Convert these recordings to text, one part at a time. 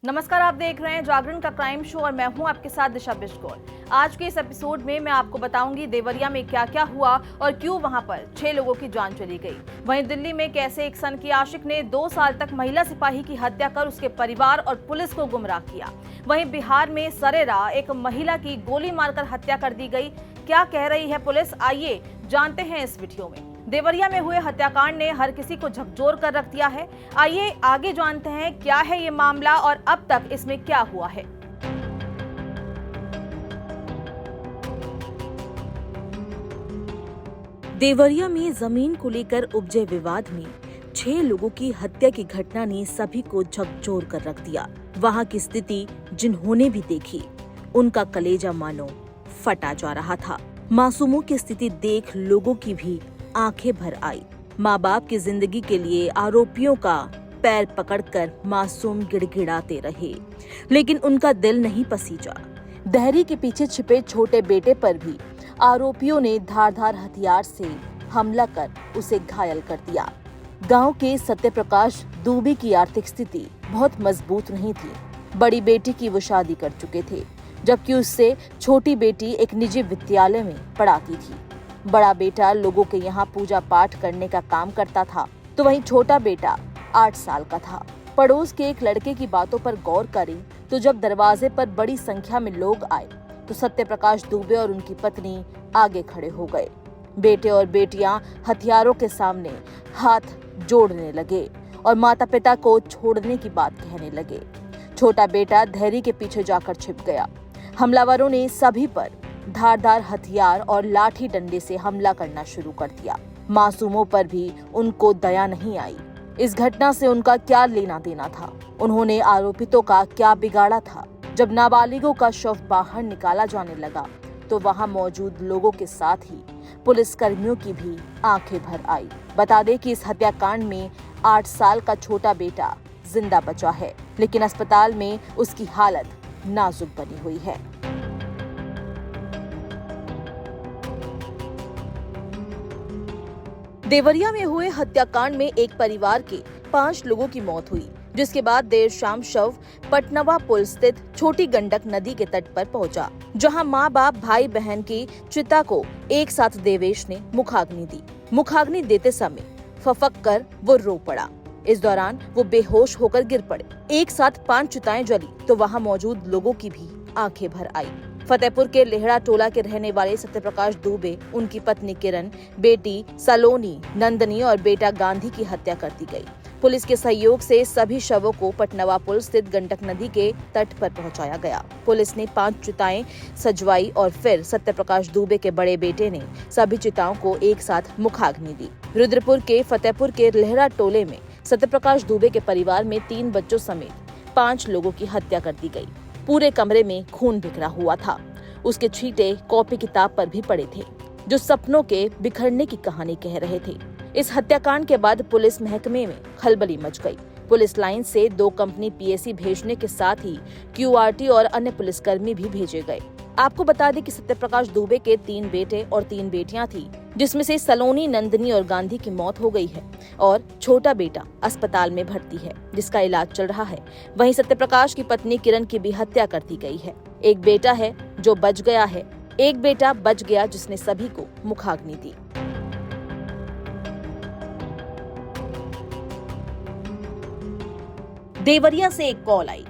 नमस्कार, आप देख रहे हैं जागरण का क्राइम शो और मैं हूं आपके साथ दिशा बिश्नोई। आज के इस एपिसोड में मैं आपको बताऊंगी देवरिया में क्या क्या हुआ और क्यों वहां पर 6 लोगों की जान चली गई। वहीं दिल्ली में कैसे एक सन की आशिक ने 2 साल तक महिला सिपाही की हत्या कर उसके परिवार और पुलिस को गुमराह किया। वहीं बिहार में सरेराह एक महिला की गोली मारकर हत्या कर दी गई। क्या कह रही है पुलिस, आइए जानते हैं इस वीडियो में। देवरिया में हुए हत्याकांड ने हर किसी को झकझोर कर रख दिया है। आइए आगे जानते हैं क्या है ये मामला और अब तक इसमें क्या हुआ है। देवरिया में जमीन को लेकर उपजे विवाद में 6 लोगों की हत्या की घटना ने सभी को झकझोर कर रख दिया। वहां की स्थिति जिन्होंने भी देखी, उनका कलेजा मानो फटा जा रहा था। मासूमों की स्थिति देख लोगों की भी आंखें भर आई। माँ बाप की जिंदगी के लिए आरोपियों का पैर पकड़कर मासूम गिड़गिड़ाते रहे, लेकिन उनका दिल नहीं पसीजा। दहरी के पीछे छिपे छोटे बेटे पर भी आरोपियों ने धारदार हथियार से हमला कर उसे घायल कर दिया। गांव के सत्यप्रकाश दुबे की आर्थिक स्थिति बहुत मजबूत नहीं थी। बड़ी बेटी की वो शादी कर चुके थे, जबकि उससे छोटी बेटी एक निजी विद्यालय में पढ़ाती थी। बड़ा बेटा लोगों के यहाँ पूजा पाठ करने का काम करता था, तो वहीं छोटा बेटा 8 साल का था। पड़ोस के एक लड़के की बातों पर गौर करें तो जब दरवाजे पर बड़ी संख्या में लोग आए तो सत्यप्रकाश दुबे और उनकी पत्नी आगे खड़े हो गए। बेटे और बेटियां हथियारों के सामने हाथ जोड़ने लगे और माता पिता को छोड़ने की बात कहने लगे। छोटा बेटा धैर्य के पीछे जाकर छिप गया। हमलावरों ने सभी पर धारदार हथियार और लाठी डंडे से हमला करना शुरू कर दिया। मासूमों पर भी उनको दया नहीं आई। इस घटना से उनका क्या लेना देना था? उन्होंने आरोपितों का क्या बिगाड़ा था? जब नाबालिगों का शव बाहर निकाला जाने लगा तो वहां मौजूद लोगों के साथ ही पुलिस कर्मियों की भी आंखें भर आई। बता दें कि इस हत्याकांड में 8 साल का छोटा बेटा जिंदा बचा है, लेकिन अस्पताल में उसकी हालत नाजुक बनी हुई है। देवरिया में हुए हत्याकांड में एक परिवार के 5 लोगों की मौत हुई, जिसके बाद देर शाम शव पटनवा पुल स्थित छोटी गंडक नदी के तट पर पहुंचा, जहां माँ बाप भाई बहन की चिता को एक साथ देवेश ने मुखाग्नि दी। मुखाग्नि देते समय फफक कर वो रो पड़ा। इस दौरान वो बेहोश होकर गिर पड़े। एक साथ 5 चिताएं जली तो वहां मौजूद लोगों की भी आंखें भर आई। फतेहपुर के लेहड़ा टोला के रहने वाले सत्यप्रकाश दुबे, उनकी पत्नी किरण, बेटी सलोनी, नंदनी और बेटा गांधी की हत्या कर दी गई। पुलिस के सहयोग से सभी शवों को पटनवा पुल स्थित गंडक नदी के तट पर पहुंचाया गया। पुलिस ने 5 चिताएं सजवाई और फिर सत्यप्रकाश दुबे के बड़े बेटे ने सभी चिताओं को एक साथ मुखाग्नि दी। रुद्रपुर के फतेहपुर के लेहड़ा टोले में सत्यप्रकाश दुबे के परिवार में 3 बच्चों समेत 5 लोगों की हत्या कर दी गई। पूरे कमरे में खून बिखरा हुआ था। उसके छींटे कॉपी किताब पर भी पड़े थे, जो सपनों के बिखरने की कहानी कह रहे थे। इस हत्याकांड के बाद पुलिस महकमे में खलबली मच गई। पुलिस लाइन से 2 कंपनी पीएसी भेजने के साथ ही क्यूआरटी और अन्य पुलिसकर्मी भी भेजे गए। आपको बता दें कि सत्यप्रकाश दुबे के 3 बेटे और 3 बेटियां थी, जिसमें से सलोनी, नंदनी और गांधी की मौत हो गई है और छोटा बेटा अस्पताल में भर्ती है, जिसका इलाज चल रहा है। वहीं सत्यप्रकाश की पत्नी किरण की भी हत्या कर दी गई है। एक बेटा है जो बच गया है, एक बेटा बच गया जिसने सभी को मुखाग्नि दी। देवरिया से एक कॉल आई,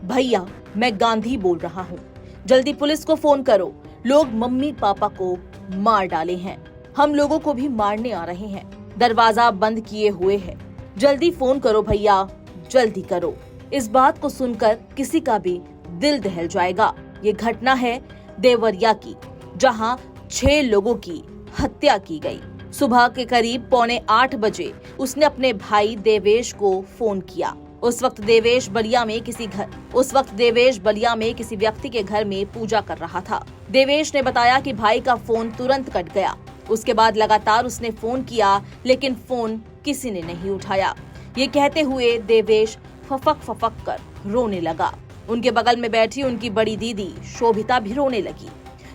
भैया मैं गांधी बोल रहा हूँ, जल्दी पुलिस को फोन करो, लोग मम्मी पापा को मार डाले हैं, हम लोगों को भी मारने आ रहे हैं, दरवाजा बंद किए हुए है, जल्दी फोन करो भैया, जल्दी करो। इस बात को सुनकर किसी का भी दिल दहल जाएगा। ये घटना है देवरिया की, जहां 6 लोगों की हत्या की गई। सुबह के करीब 7:45 बजे उसने अपने भाई देवेश को फोन किया। उस वक्त देवेश बलिया में किसी व्यक्ति के घर में पूजा कर रहा था। देवेश ने बताया कि भाई का फोन तुरंत कट गया। उसके बाद लगातार उसने फोन किया, लेकिन फोन किसी ने नहीं उठाया। ये कहते हुए देवेश फफक कर रोने लगा। उनके बगल में बैठी उनकी बड़ी दीदी शोभिता भी रोने लगी।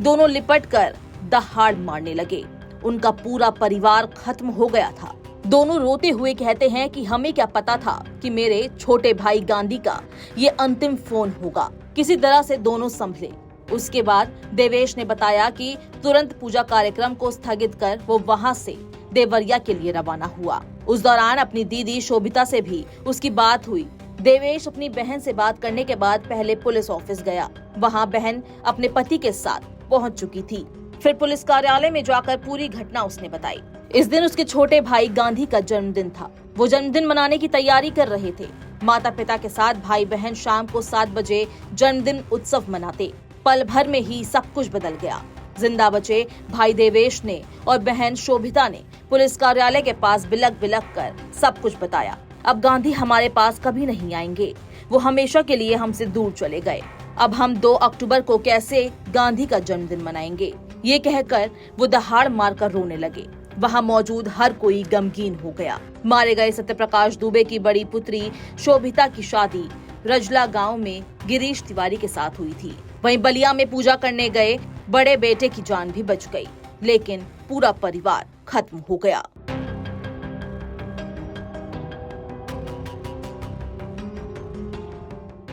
दोनों लिपट कर दहाड़ मारने लगे। उनका पूरा परिवार खत्म हो गया था। दोनों रोते हुए कहते हैं कि हमें क्या पता था कि मेरे छोटे भाई गांधी का ये अंतिम फोन होगा। किसी तरह से दोनों संभले। उसके बाद देवेश ने बताया कि तुरंत पूजा कार्यक्रम को स्थगित कर वो वहां से देवरिया के लिए रवाना हुआ। उस दौरान अपनी दीदी शोभिता से भी उसकी बात हुई। देवेश अपनी बहन से बात करने के बाद पहले पुलिस ऑफिस गया। वहां बहन अपने पति के साथ पहुंच चुकी थी। फिर पुलिस कार्यालय में जाकर पूरी घटना उसने बताई। इस दिन उसके छोटे भाई गांधी का जन्मदिन था। वो जन्मदिन मनाने की तैयारी कर रहे थे। माता पिता के साथ भाई बहन शाम को 7 बजे जन्मदिन उत्सव मनाते। पल भर में ही सब कुछ बदल गया। जिंदा बचे भाई देवेश ने और बहन शोभिता ने पुलिस कार्यालय के पास बिलख बिलख कर सब कुछ बताया। अब गांधी हमारे पास कभी नहीं आएंगे। वो हमेशा के लिए हमसे दूर चले गए। अब हम 2 अक्टूबर को कैसे गांधी का जन्मदिन मनाएंगे? ये कहकर वो दहाड़ मारकर रोने लगे। वहाँ मौजूद हर कोई गमगीन हो गया। मारे गए सत्यप्रकाश दुबे की बड़ी पुत्री शोभिता की शादी रजला गांव में गिरीश तिवारी के साथ हुई थी। वहीं बलिया में पूजा करने गए बड़े बेटे की जान भी बच गई, लेकिन पूरा परिवार खत्म हो गया।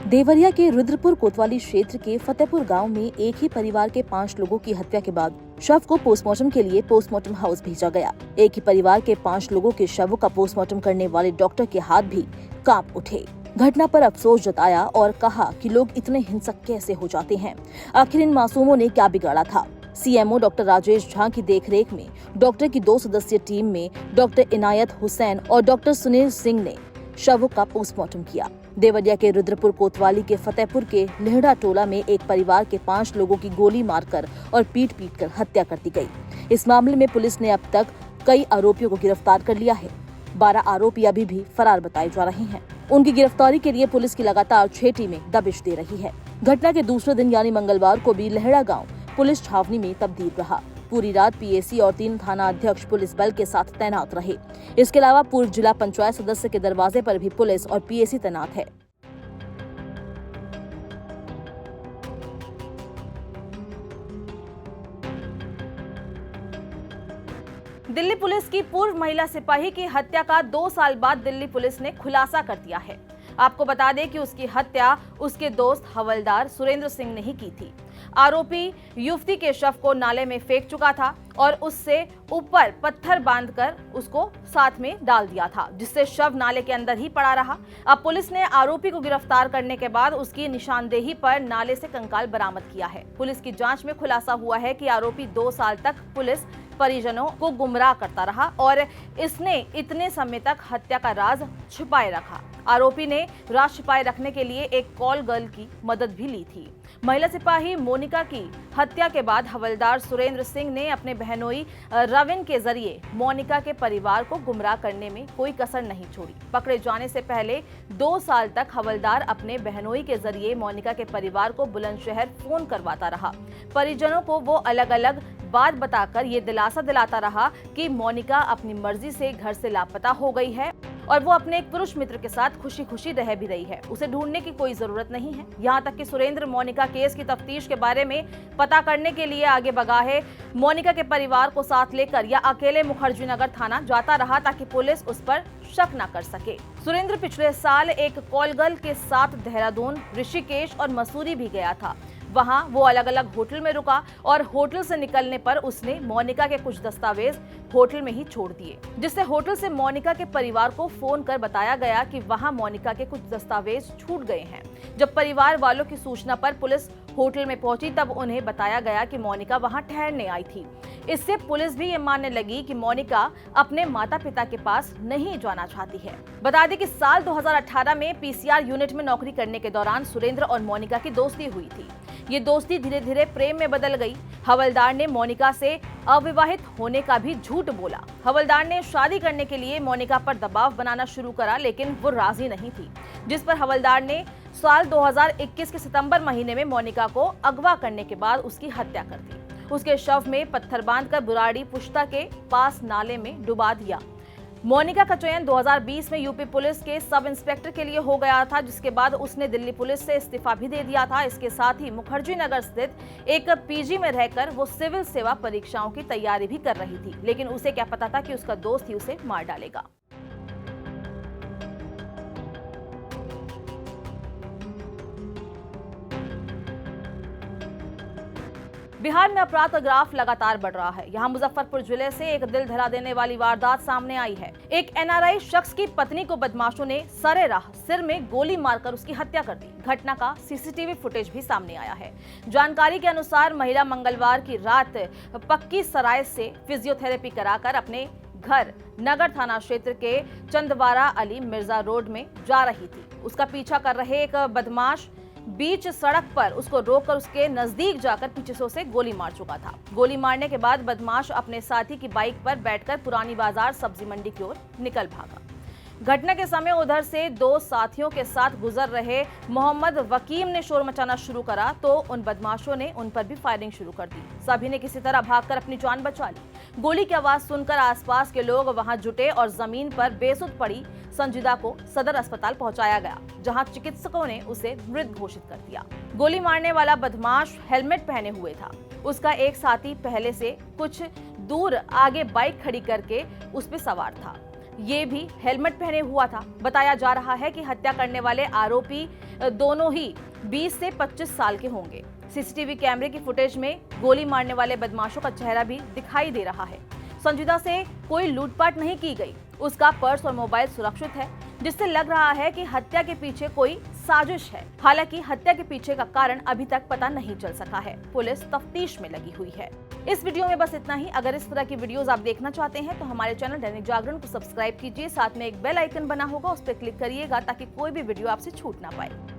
देवरिया के रुद्रपुर कोतवाली क्षेत्र के फतेहपुर गांव में एक ही परिवार के 5 लोगों की हत्या के बाद शव को पोस्टमार्टम के लिए पोस्टमार्टम हाउस भेजा गया। एक ही परिवार के 5 लोगों के शवों का पोस्टमार्टम करने वाले डॉक्टर के हाथ भी कांप उठे। घटना पर अफसोस जताया और कहा कि लोग इतने हिंसक कैसे हो जाते हैं। आखिर इन मासूमों ने क्या बिगाड़ा था? सीएमओ डॉक्टर राजेश झा की देखरेख में डॉक्टर की 2 सदस्यीय टीम में डॉक्टर इनायत हुसैन और डॉक्टर सुनील सिंह ने शवों का पोस्टमार्टम किया। देवरिया के रुद्रपुर कोतवाली के फतेहपुर के लेहड़ा टोला में एक परिवार के 5 लोगों की गोली मारकर और पीट कर हत्या कर दी गई। इस मामले में पुलिस ने अब तक कई आरोपियों को गिरफ्तार कर लिया है। 12 आरोपी अभी भी फरार बताए जा रहे हैं। उनकी गिरफ्तारी के लिए पुलिस की लगातार 6 टीमें दबिश दे रही है। घटना के दूसरे दिन यानी मंगलवार को भी लेहड़ा गाँव पुलिस छावनी में तब्दील रहा। पूरी रात पीएसी और 3 थाना अध्यक्ष पुलिस बल के साथ तैनात रहे। इसके अलावा पूर्व जिला पंचायत सदस्य के दरवाजे पर भी पुलिस और पीएसी तैनात है। दिल्ली पुलिस की पूर्व महिला सिपाही की हत्या का 2 साल बाद दिल्ली पुलिस ने खुलासा कर दिया है। आपको बता दें कि उसकी हत्या उसके दोस्त हवलदार सुरेंद्र सिंह ने ही की थी। आरोपी युवती के शव को नाले में फेंक चुका था और उससे ऊपर पत्थर बांधकर उसको साथ में डाल दिया था, जिससे शव नाले के अंदर ही पड़ा रहा। अब पुलिस ने आरोपी को गिरफ्तार करने के बाद उसकी निशानदेही पर नाले से कंकाल बरामद किया है। पुलिस की जांच में खुलासा हुआ है कि आरोपी 2 साल तक पुलिस परिजनों को गुमराह करता रहा और इसने इतने समय तक हत्या का राज छुपाए रखा। आरोपी ने राज छुपाए रखने के लिए एक कॉल गर्ल की मदद भी ली थी। महिला सिपाही मोनिका की हत्या के बाद हवलदार सुरेंद्र सिंह ने अपने बहनोई रविन के जरिए मोनिका के परिवार को गुमराह करने में कोई कसर नहीं छोड़ी। पकड़े जाने से पहले 2 साल तक हवलदार अपने बहनोई के जरिए मोनिका के परिवार को बुलंदशहर फोन करवाता रहा। परिजनों को वो अलग अलग बात बताकर ये दिलासा दिलाता रहा कि मोनिका अपनी मर्जी से घर से लापता हो गई है और वो अपने एक पुरुष मित्र के साथ खुशी खुशी रह भी रही है। उसे ढूंढने की कोई जरूरत नहीं है। यहाँ तक कि सुरेंद्र मोनिका केस की तफ्तीश के बारे में पता करने के लिए आगे बढ़ा है। मोनिका के परिवार को साथ लेकर या अकेले मुखर्जी नगर थाना जाता रहा ताकि पुलिस उस पर शक न कर सके। सुरेंद्र पिछले साल एक कॉल गर्ल के साथ देहरादून, ऋषिकेश और मसूरी भी गया था। वहां वो अलग अलग होटल में रुका और होटल से निकलने पर उसने मोनिका के कुछ दस्तावेज होटल में ही छोड़ दिए, जिससे होटल से मोनिका के परिवार को फोन कर बताया गया कि वहां मोनिका के कुछ दस्तावेज छूट गए हैं। जब परिवार वालों की सूचना पर पुलिस होटल में पहुंची तब उन्हें बताया गया कि मोनिका वहां ठहरने आई थी। इससे पुलिस भी ये मानने लगी कि मोनिका अपने माता पिता के पास नहीं जाना चाहती है। बता दें कि साल 2018 में पीसीआर यूनिट में नौकरी करने के दौरान सुरेंद्र और मोनिका की दोस्ती हुई थी। ये दोस्ती धीरे धीरे प्रेम में बदल गई। हवलदार ने मोनिका से अविवाहित होने का भी झूठ बोला। हवलदार ने शादी करने के लिए मोनिका पर दबाव बनाना शुरू करा, लेकिन वो राजी नहीं थी, जिस पर हवलदार ने साल 2021 के सितंबर महीने में मोनिका को अगवा करने के बाद उसकी हत्या कर दी। उसके शव में पत्थर बांधकर बुराड़ी पुश्ता के पास नाले में डुबा दिया। मोनिका का चयन 2020 में यूपी पुलिस के सब इंस्पेक्टर के लिए हो गया था, जिसके बाद उसने दिल्ली पुलिस से इस्तीफा भी दे दिया था। इसके साथ ही मुखर्जी नगर स्थित एक पीजी में रहकर वो सिविल सेवा परीक्षाओं की तैयारी भी कर रही थी, लेकिन उसे क्या पता था कि उसका दोस्त ही उसे मार डालेगा। बिहार में अपराध का ग्राफ लगातार बढ़ रहा है। यहाँ मुजफ्फरपुर जिले से एक दिल दहला देने वाली वारदात सामने आई है। एक एनआरआई शख्स की पत्नी को बदमाशों ने सरेराह सिर में गोली मारकर उसकी हत्या कर दी। घटना का सीसीटीवी फुटेज भी सामने आया है। जानकारी के अनुसार महिला मंगलवार की रात पक्की सराय से फिजियोथेरेपी कराकर अपने घर नगर थाना क्षेत्र के चंदवारा अली मिर्जा रोड में जा रही थी। उसका पीछा कर रहे एक बदमाश बीच सड़क पर उसको रोककर उसके नजदीक जाकर पीछे से उसे गोली मार चुका था। गोली मारने के बाद बदमाश अपने साथी की बाइक पर बैठकर पुरानी बाजार सब्जी मंडी की ओर निकल भागा। घटना के समय उधर से दो साथियों के साथ गुजर रहे मोहम्मद वकीम ने शोर मचाना शुरू करा तो उन बदमाशों ने उन पर भी फायरिंग शुरू कर दी। सभी ने किसी तरह भागकर अपनी जान बचा ली। गोली की आवाज सुनकर आसपास के लोग वहां जुटे और जमीन पर बेसुध पड़ी संजीदा को सदर अस्पताल पहुंचाया गया, जहां चिकित्सकों ने उसे मृत घोषित कर दिया। गोली मारने वाला बदमाश हेलमेट पहने हुए था। उसका एक साथी पहले से कुछ दूर आगे बाइक खड़ी करके उस पर सवार था। ये भी हेलमेट पहने हुआ था। बताया जा रहा है कि हत्या करने वाले आरोपी दोनों ही 20 से 25 साल के होंगे। सीसीटीवी कैमरे की फुटेज में गोली मारने वाले बदमाशों का चेहरा भी दिखाई दे रहा है। संजीदा से कोई लूटपाट नहीं की गई। उसका पर्स और मोबाइल सुरक्षित है, जिससे लग रहा है कि हत्या के पीछे कोई साजिश है। हालांकि हत्या के पीछे का कारण अभी तक पता नहीं चल सका है। पुलिस तफ्तीश में लगी हुई है। इस वीडियो में बस इतना ही। अगर इस तरह की वीडियोस आप देखना चाहते हैं तो हमारे चैनल दैनिक जागरण को सब्सक्राइब कीजिए। साथ में एक बेल आइकन बना होगा, उस पर क्लिक करिएगा ताकि कोई भी वीडियो आपसे छूट ना पाए।